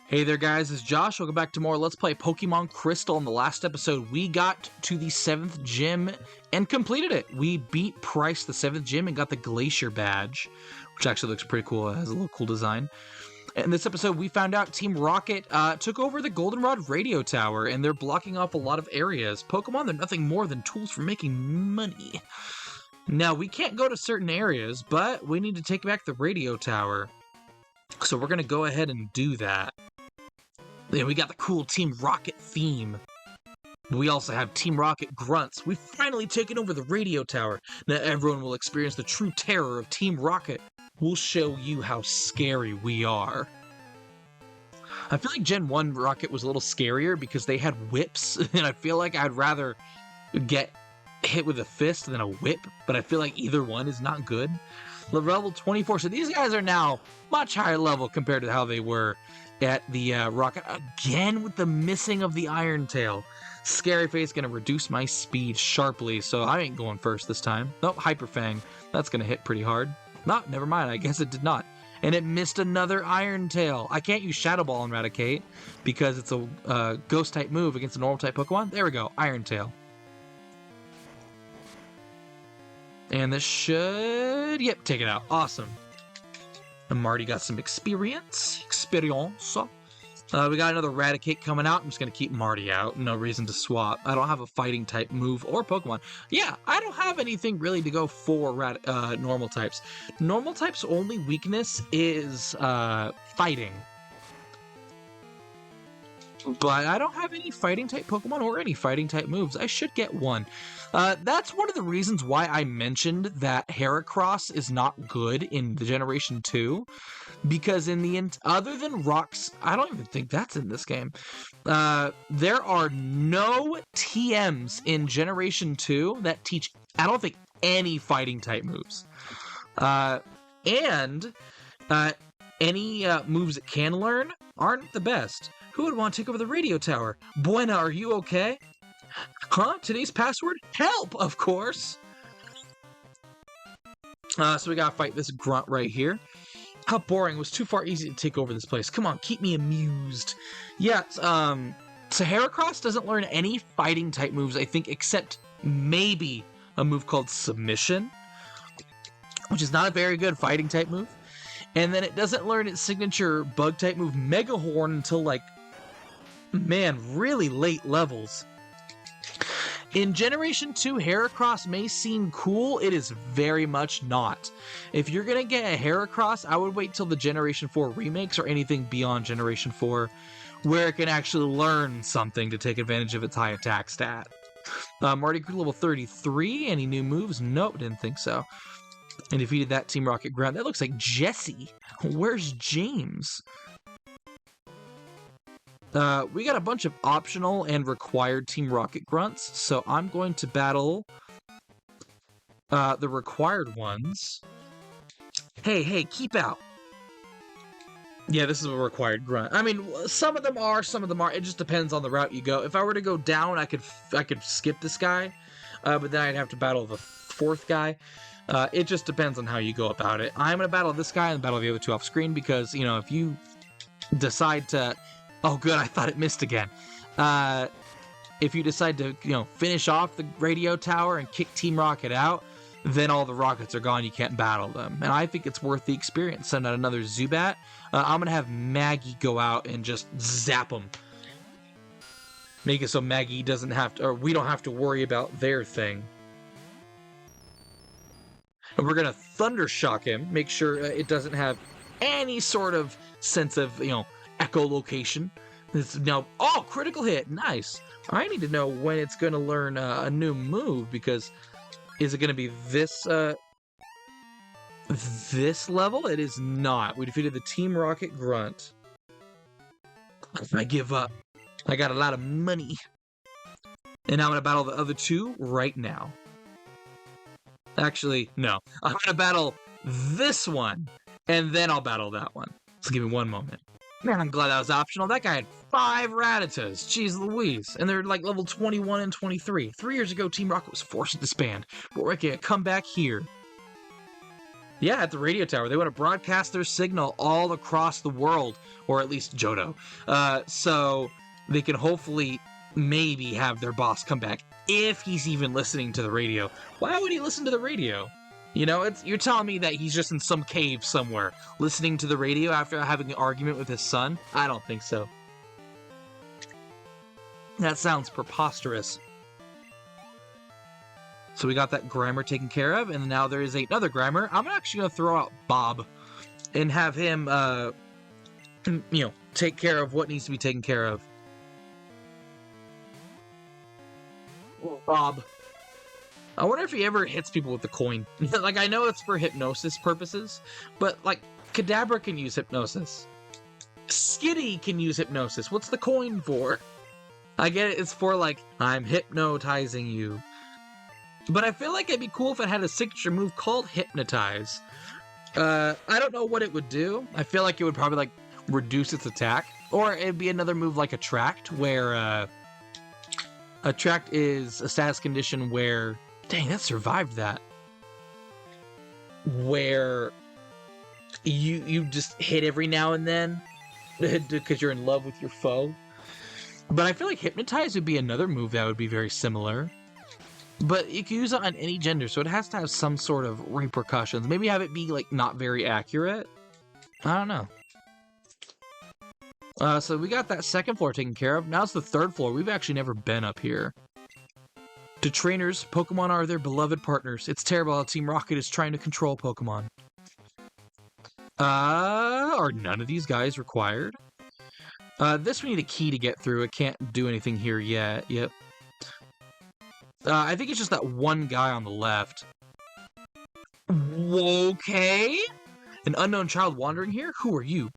Hey there guys, it's Josh. Welcome back to more Let's Play Pokemon Crystal. In the last episode, we got to the 7th gym and completed it. We beat Price, the 7th gym, and got the Glacier badge, which actually looks pretty cool. It has a little cool design. In this episode, we found out Team Rocket took over the Goldenrod Radio Tower, and they're blocking off a lot of areas. Pokemon, they're nothing more than tools for making money. Now, we can't go to certain areas, but we need to take back the radio tower. So we're going to go ahead and do that. Then we got the cool Team Rocket theme. We also have Team Rocket grunts. We've finally taken over the radio tower. Now everyone will experience the true terror of Team Rocket. We'll show you how scary we are. I feel like Gen 1 Rocket was a little scarier because they had whips, and I feel like I'd rather get hit with a fist than a whip, but I feel like either one is not good. Level 24, so these guys are now much higher level compared to how they were at the Rocket. Again with the missing of the Iron Tail. Scary Face gonna reduce my speed sharply, so I ain't going first this time. Nope, Hyper Fang. That's gonna hit pretty hard. No, never mind, I guess it did not. And it missed another Iron Tail. I can't use Shadow Ball and Eradicate because it's a Ghost type move against a normal type Pokemon. There we go, Iron Tail. And this should, yep, take it out. Awesome. And Marty got some experience. We got another Eradicate coming out. I'm just going to keep Marty out. No reason to swap. I don't have a fighting type move or Pokemon. Yeah, I don't have anything really to go for normal types. Normal types' only weakness is fighting. But I don't have any fighting type Pokemon or any fighting type moves. I should get one. That's one of the reasons why I mentioned that Heracross is not good in the Generation 2. Because in the end, other than Rocks, I don't even think that's in this game. There are no TMs in Generation 2 that teach, I don't think, any fighting type moves. And any moves it can learn aren't the best. Who would want to take over the radio tower? Buena, are you okay? Huh? Today's password? Help, of course! So we gotta fight this grunt right here. How boring. It was too far easy to take over this place. Come on, keep me amused. Yeah, so Heracross doesn't learn any fighting type moves, I think, except maybe a move called Submission, which is not a very good fighting type move. And then it doesn't learn its signature bug type move, Mega Horn, until like, man, really late levels. In Generation 2, Heracross may seem cool. It is very much not. If you're going to get a Heracross, I would wait till the Generation 4 remakes or anything beyond Generation 4 where it can actually learn something to take advantage of its high attack stat. Marty grew level 33. Any new moves? Nope, didn't think so. And defeated that Team Rocket grunt. That looks like Jesse. Where's James? We got a bunch of optional and required Team Rocket grunts, so I'm going to battle the required ones. Hey, keep out. Yeah, this is a required grunt. I mean, some of them are, some of them aren't. It just depends on the route you go. If I were to go down, I could skip this guy, but then I'd have to battle the 4th guy. It just depends on how you go about it. I'm going to battle this guy and battle the other 2 off screen because, you know, if you decide to... Oh, good, I thought it missed again. If you decide to, you know, finish off the radio tower and kick Team Rocket out, then all the rockets are gone, you can't battle them. And I think it's worth the experience. Send out another Zubat. I'm going to have Maggie go out and just zap them. Make it so Maggie doesn't have to, or we don't have to worry about their thing. And we're going to Thunder Shock him, make sure it doesn't have any sort of sense of, you know, echolocation. It's now, oh, critical hit, nice. I need to know when it's going to learn a new move, because is it going to be this this level? It is not. We defeated the Team Rocket grunt. I give up. I got a lot of money. And I'm going to battle the other 2 right now. Actually, no. I'm going to battle this one, and then I'll battle that one. So give me one moment. Man, I'm glad that was optional. That guy had 5 Rattatas. Jeez Louise. And they're like level 21 and 23. 3 years ago, Team Rocket was forced to disband. But we're making a comeback here. Yeah, at the radio tower. They want to broadcast their signal all across the world, or at least Johto, so they can hopefully maybe have their boss come back, if he's even listening to the radio. Why would he listen to the radio? You know, you're telling me that he's just in some cave somewhere, listening to the radio after having an argument with his son? I don't think so. That sounds preposterous. So we got that Grimer taken care of, and now there is another Grimer. I'm actually going to throw out Bob and have him, take care of what needs to be taken care of. Bob. I wonder if he ever hits people with the coin. Like, I know it's for hypnosis purposes, but, like, Kadabra can use hypnosis. Skitty can use hypnosis. What's the coin for? I get it, it's for, like, I'm hypnotizing you. But I feel like it'd be cool if it had a signature move called Hypnotize. I don't know what it would do. I feel like it would probably, like, reduce its attack. Or it'd be another move like Attract, where, Attract is a status condition where... Dang, that survived that. Where you just hit every now and then because you're in love with your foe. But I feel like Hypnotize would be another move that would be very similar. But you can use it on any gender, so it has to have some sort of repercussions. Maybe have it be, like, not very accurate. I don't know. So we got that second floor taken care of. Now it's the third floor. We've actually never been up here. To trainers, Pokemon are their beloved partners. It's terrible how Team Rocket is trying to control Pokemon. Are none of these guys required? This we need a key to get through. It can't do anything here yet. Yep. I think it's just that one guy on the left. Okay. An unknown child wandering here? Who are you?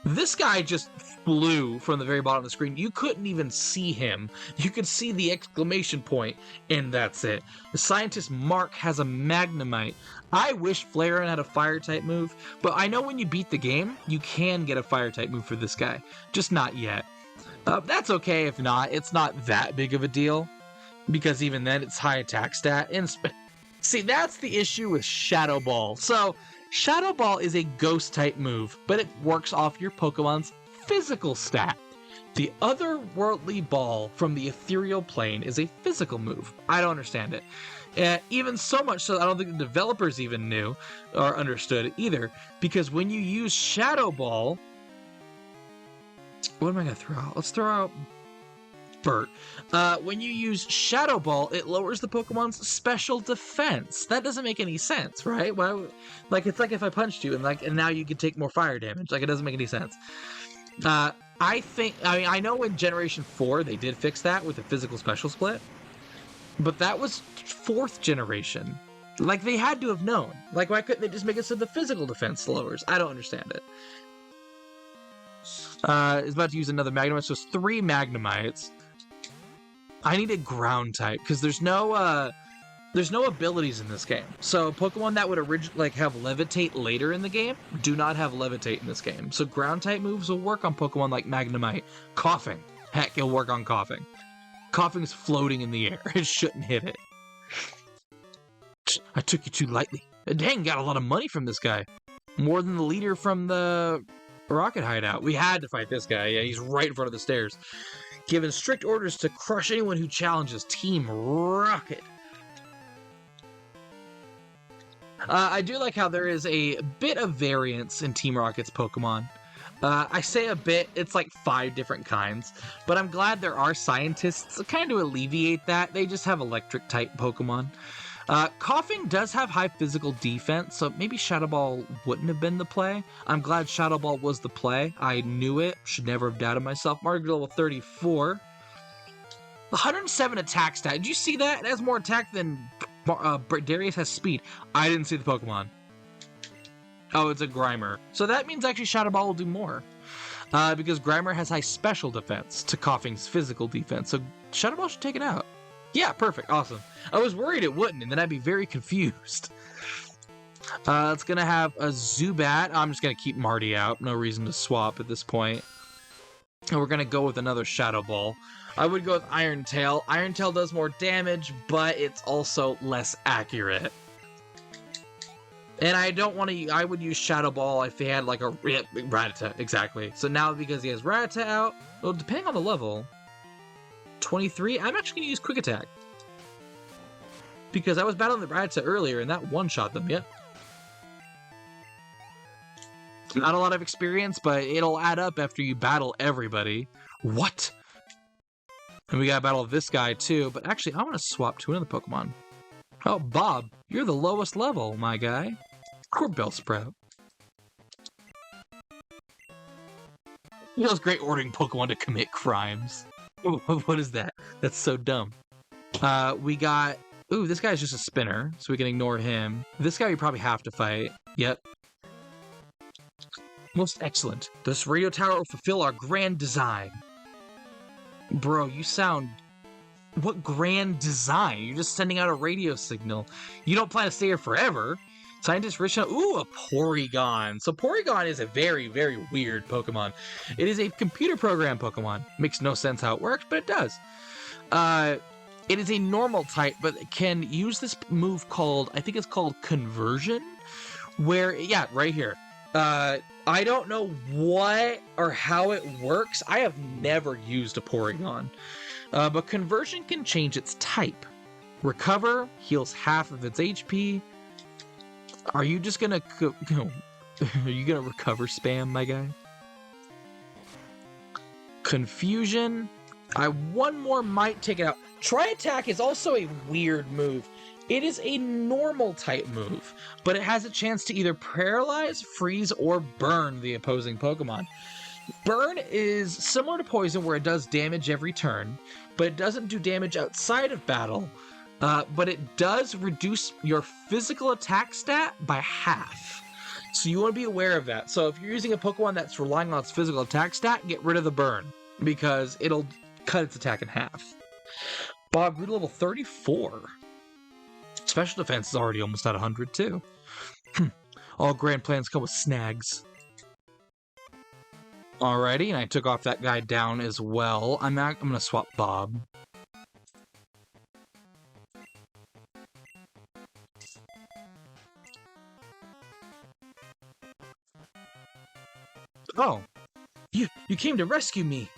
This guy just flew from the very bottom of the screen. You couldn't even see him. You could see the exclamation point, and that's it. The scientist Mark has a Magnemite. I wish Flareon had a Fire-type move, but I know when you beat the game, you can get a Fire-type move for this guy. Just not yet. That's okay if not. It's not that big of a deal, because even then, it's high attack stat. And see, that's the issue with Shadow Ball. So... Shadow Ball is a Ghost-type move, but it works off your Pokemon's physical stat. The otherworldly ball from the ethereal plane is a physical move. I don't understand it. Even so much so, I don't think the developers even knew or understood it either, because when you use Shadow Ball... What am I going to throw out? Let's throw out... Bert. When you use Shadow Ball, it lowers the Pokemon's special defense. That doesn't make any sense, right? Why? Like, it's like if I punched you and now you can take more fire damage. Like, it doesn't make any sense. I know in Generation 4 they did fix that with the physical special split, but that was 4th generation. Like, they had to have known. Like, why couldn't they just make it so the physical defense lowers? I don't understand it. Is about to use another Magnemite, so it's 3 Magnemites. I need a ground type because there's no abilities in this game. So Pokemon that would originally have Levitate later in the game do not have Levitate in this game. So ground type moves will work on Pokemon like Magnemite. Coughing, heck, it'll work on Coughing. Coughing's floating in the air. It shouldn't hit it. I took you too lightly. Dang, got a lot of money from this guy. More than the leader from the Rocket Hideout. We had to fight this guy. Yeah, he's right in front of the stairs. Given strict orders to crush anyone who challenges Team Rocket. I do like how there is a bit of variance in Team Rocket's Pokemon. I say a bit, it's like 5 different kinds, but I'm glad there are scientists kind of alleviate that. They just have electric-type Pokemon. Coughing does have high physical defense, so maybe Shadow Ball wouldn't have been the play. I'm glad Shadow Ball was the play. I knew it. Should never have doubted myself. Margaret level 34. 107 attack stat. Did you see that? It has more attack than Darius has speed. I didn't see the Pokemon. Oh, it's a Grimer. So that means actually Shadow Ball will do more. Because Grimer has high special defense to Coughing's physical defense. So Shadow Ball should take it out. Yeah, perfect. Awesome. I was worried it wouldn't, and then I'd be very confused. It's going to have a Zubat. I'm just going to keep Marty out. No reason to swap at this point. And we're going to go with another Shadow Ball. I would go with Iron Tail. Iron Tail does more damage, but it's also less accurate. And I don't want to... I would use Shadow Ball if they had like a Rattata. Exactly. So now because he has Rattata out, well, depending on the level, 23, I'm actually going to use Quick Attack. Because I was battling the Rattata earlier and that one-shot them, yep. Not a lot of experience, but it'll add up after you battle everybody. What? And we gotta battle this guy too, but actually I want to swap to another Pokemon. Oh, Bob, you're the lowest level, my guy. Or Bellsprout. It feels great ordering Pokemon to commit crimes. What is that? That's so dumb. We got... Ooh, this guy's just a spinner, so we can ignore him. This guy we probably have to fight. Yep. Most excellent. This radio tower will fulfill our grand design. Bro, you sound... What grand design? You're just sending out a radio signal. You don't plan to stay here forever. Scientist Rich... Ooh, a Porygon. So Porygon is a very, very weird Pokemon. It is a computer program Pokemon. Makes no sense how it works, but it does. It is a normal type, but it can use this move called... I think it's called Conversion. Where... Yeah, right here. I don't know what or how it works. I have never used a Porygon. But Conversion can change its type. Recover heals half of its HP. Are you just gonna... Are you gonna recover spam, my guy? Confusion. One more might take it out. Tri-Attack is also a weird move. It is a normal type move, but it has a chance to either paralyze, freeze, or burn the opposing Pokemon. Burn is similar to Poison, where it does damage every turn, but it doesn't do damage outside of battle, but it does reduce your physical attack stat by half. So you want to be aware of that. So if you're using a Pokemon that's relying on its physical attack stat, get rid of the burn, because it'll cut its attack in half. Bob grew to level 34. Special defense is already almost at 100 too. All grand plans come with snags. Alrighty, and I took off that guy down as well. I'm gonna swap Bob. Oh, you came to rescue me.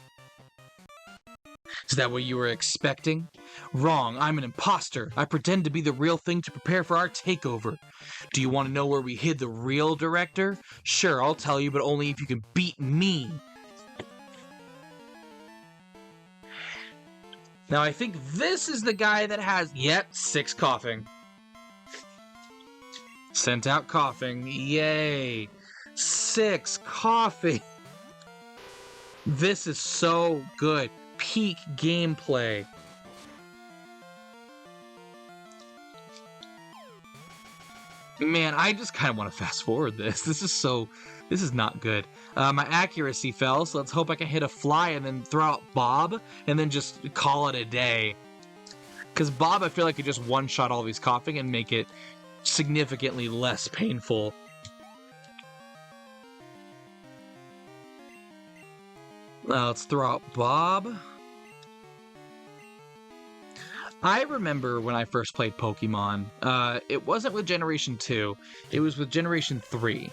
Is that what you were expecting? Wrong, I'm an imposter. I pretend to be the real thing to prepare for our takeover. Do you want to know where we hid the real director? Sure, I'll tell you, but only if you can beat me. Now, I think this is the guy that has... Yep, 6 coughing. Sent out coughing. Yay. 6 coughing. This is so good. Peak gameplay. Man, I just kind of want to fast forward this. This is not good. My accuracy fell, so let's hope I can hit a fly and then throw out Bob and then just call it a day. Because Bob, I feel like could just one-shot all these coughing and make it significantly less painful. Let's throw out Bob. I remember when I first played Pokemon, it wasn't with Generation 2, it was with Generation 3.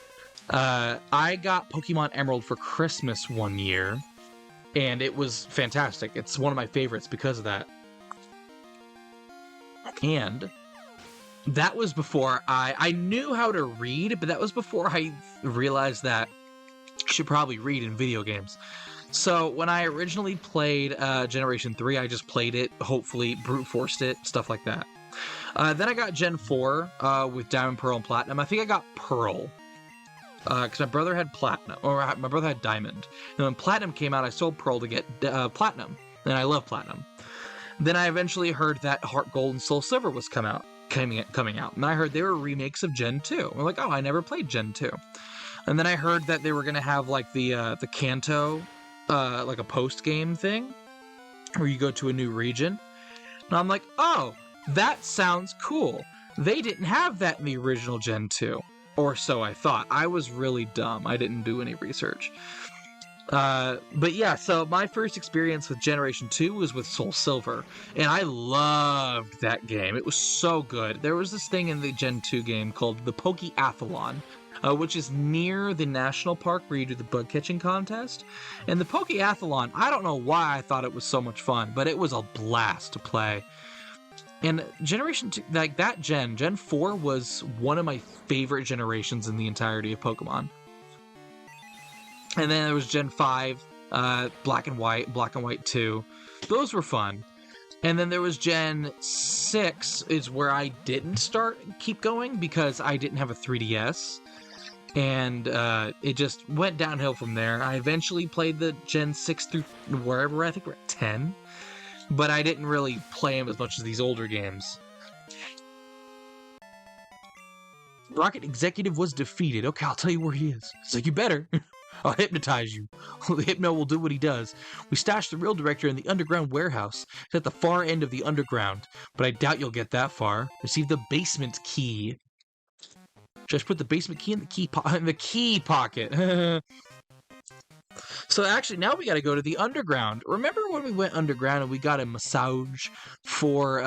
I got Pokemon Emerald for Christmas one year, and it was fantastic. It's one of my favorites because of that. And that was before I knew how to read, but that was before I realized that you should probably read in video games. So when I originally played Generation 3, I just played it, hopefully brute forced it, stuff like that. Then I got Gen 4 with Diamond, Pearl, and Platinum. I think I got Pearl because my brother had Platinum, or my brother had Diamond. And when Platinum came out, I sold Pearl to get Platinum, and I love Platinum. Then I eventually heard that Heart Gold and Soul Silver was coming out, and I heard they were remakes of Gen 2. I'm like, oh, I never played Gen 2. And then I heard that they were going to have like the Kanto, like a post-game thing, where you go to a new region. And I'm like, oh, that sounds cool. They didn't have that in the original Gen 2. Or so I thought. I was really dumb. I didn't do any research. But yeah, so my first experience with Generation 2 was with Soul Silver, and I loved that game. It was so good. There was this thing in the Gen 2 game called the Pokeathlon, which is near the national park where you do the bug catching contest. And the Pokeathlon, I don't know why I thought it was so much fun, but it was a blast to play. And Generation 2, like that Gen 4 was one of my favorite generations in the entirety of Pokemon. And then there was Gen 5, Black and White 2. Those were fun. And then there was Gen 6 is where I didn't keep going because I didn't have a 3DS. And it just went downhill from there. I eventually played the Gen 6 through wherever, I think we're at 10. But I didn't really play them as much as these older games. Rocket Executive was defeated. Okay, I'll tell you where he is. It's like, you better. I'll hypnotize you. The Hypno will do what he does. We stashed the real director in the underground warehouse. It's at the far end of the underground, but I doubt you'll get that far. Receive the basement key. Just put the basement key in the key pocket. So actually, now we got to go to the underground. Remember when we went underground and we got a massage for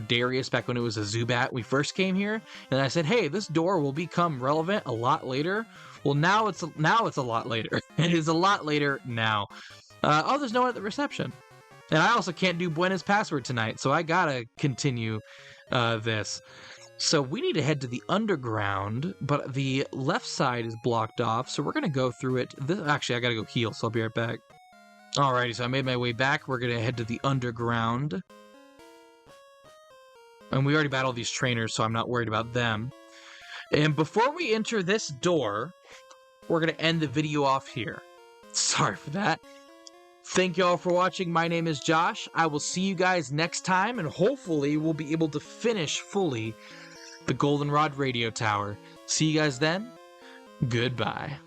Darius back when it was a Zubat? We first came here, and I said, "Hey, this door will become relevant a lot later." Well, now it's a lot later. It is a lot later now. There's no one at the reception, and I also can't do Buena's password tonight, so I gotta continue this. So we need to head to the underground, but the left side is blocked off, so we're going to go through it. Actually, I got to go heal, so I'll be right back. Alrighty, so I made my way back. We're going to head to the underground. And we already battled these trainers, so I'm not worried about them. And before we enter this door, we're going to end the video off here. Sorry for that. Thank you all for watching. My name is Josh. I will see you guys next time, and hopefully we'll be able to finish fully the Goldenrod Radio Tower. See you guys then. Goodbye.